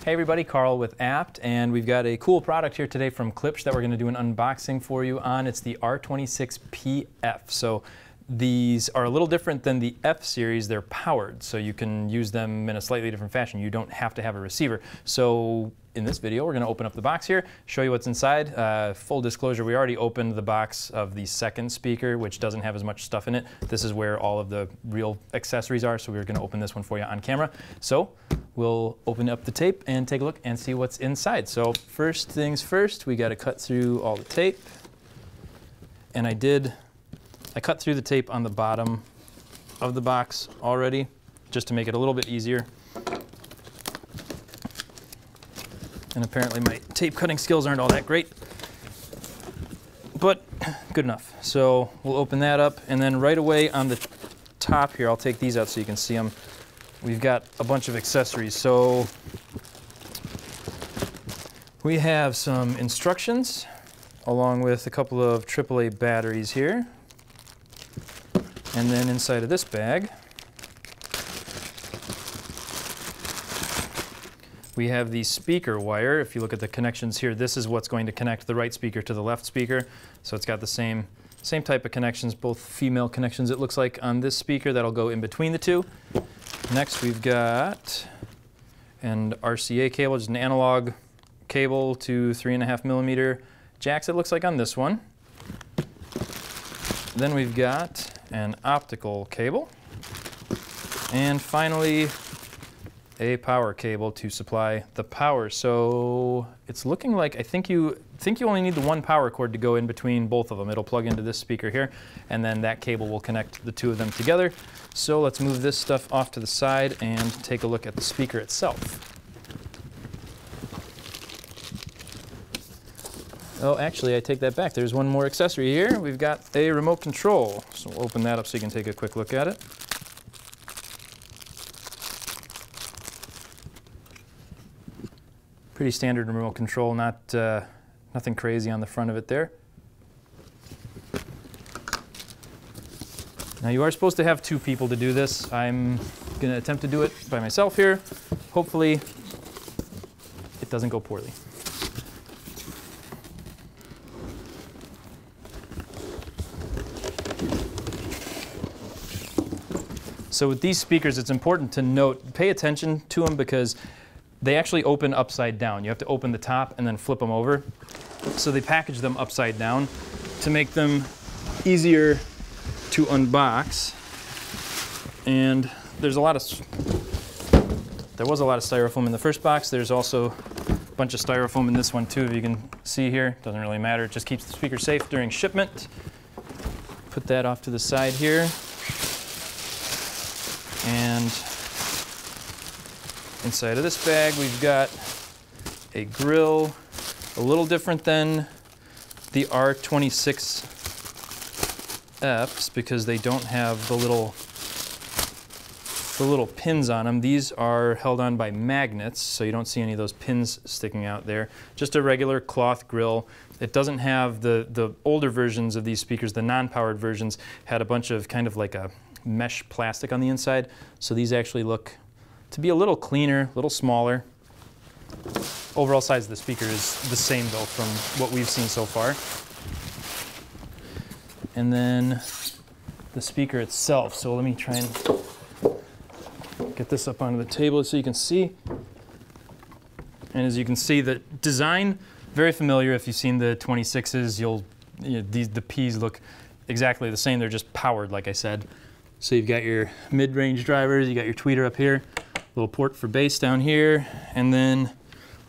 Hey everybody, Carl with Apt, and we've got a cool product here today from Klipsch that we're going to do an unboxing for you on. It's the R-26PF. So these are a little different than the F series. They're powered, so you can use them in a slightly different fashion. You don't have to have a receiver. So in this video, we're going to open up the box here, show you what's inside. Full disclosure, we already opened the box of the second speaker, which doesn't have as much stuff in it. This is where all of the real accessories are, so we're going to open this one for you on camera. So we'll open up the tape and take a look and see what's inside. So first things first, we got to cut through all the tape. And I cut through the tape on the bottom of the box already, just to make it a little bit easier. And apparently my tape cutting skills aren't all that great, but good enough. So we'll open that up, and then right away on the top here, I'll take these out so you can see them. We've got a bunch of accessories. So we have some instructions along with a couple of AAA batteries here. And then inside of this bag, we have the speaker wire. If you look at the connections here, this is what's going to connect the right speaker to the left speaker. So it's got the same type of connections, both female connections it looks like on this speaker that'll go in between the two. Next we've got an RCA cable, just an analog cable to 3.5mm jacks it looks like on this one. Then we've got an optical cable. And finally, a power cable to supply the power. So it's looking like I think you only need the one power cord to go in between both of them. It'll plug into this speaker here, and then that cable will connect the two of them together. So let's move this stuff off to the side and take a look at the speaker itself. Oh, actually, I take that back. There's one more accessory here. We've got a remote control. So we'll open that up so you can take a quick look at it. Pretty standard remote control, nothing crazy on the front of it there. Now you are supposed to have two people to do this. I'm going to attempt to do it by myself here. Hopefully it doesn't go poorly. So with these speakers, it's important to note, pay attention to them because they actually open upside down. You have to open the top and then flip them over. So they package them upside down to make them easier to unbox. And there was a lot of styrofoam in the first box. There's also a bunch of styrofoam in this one too, if you can see here. Doesn't really matter, it just keeps the speaker safe during shipment. Put that off to the side here. And inside of this bag, we've got a grill, a little different than the R-26Fs because they don't have the little pins on them. These are held on by magnets, so you don't see any of those pins sticking out there. Just a regular cloth grill. It doesn't have the older versions of these speakers, the non-powered versions, had a bunch of kind of like a mesh plastic on the inside. So these actually look to be a little cleaner, a little smaller. Overall size of the speaker is the same though from what we've seen so far. And then the speaker itself. So let me try and get this up onto the table so you can see. And as you can see, the design, very familiar. If you've seen the 26s, the Ps look exactly the same. They're just powered, like I said. So you've got your mid-range drivers, you got your tweeter up here, little port for bass down here, and then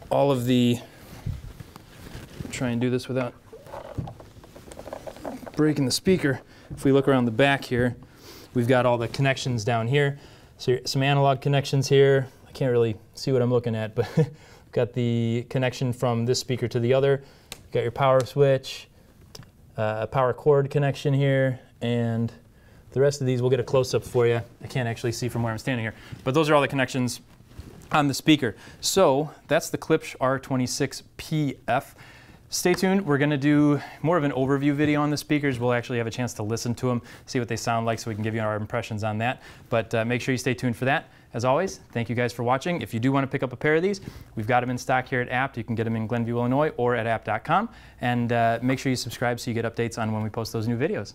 all of the, try and do this without breaking the speaker. If we look around the back here, we've got all the connections down here. So some analog connections here. I can't really see what I'm looking at, but we've got the connection from this speaker to the other. You've got your power switch, a power cord connection here, and the rest of these, we'll get a close-up for you. I can't actually see from where I'm standing here. But those are all the connections on the speaker. So that's the Klipsch R-26PF. Stay tuned. We're going to do more of an overview video on the speakers. We'll actually have a chance to listen to them, see what they sound like so we can give you our impressions on that. But make sure you stay tuned for that. As always, thank you guys for watching. If you do want to pick up a pair of these, we've got them in stock here at Apt. You can get them in Glenview, Illinois, or at apt.com. And make sure you subscribe so you get updates on when we post those new videos.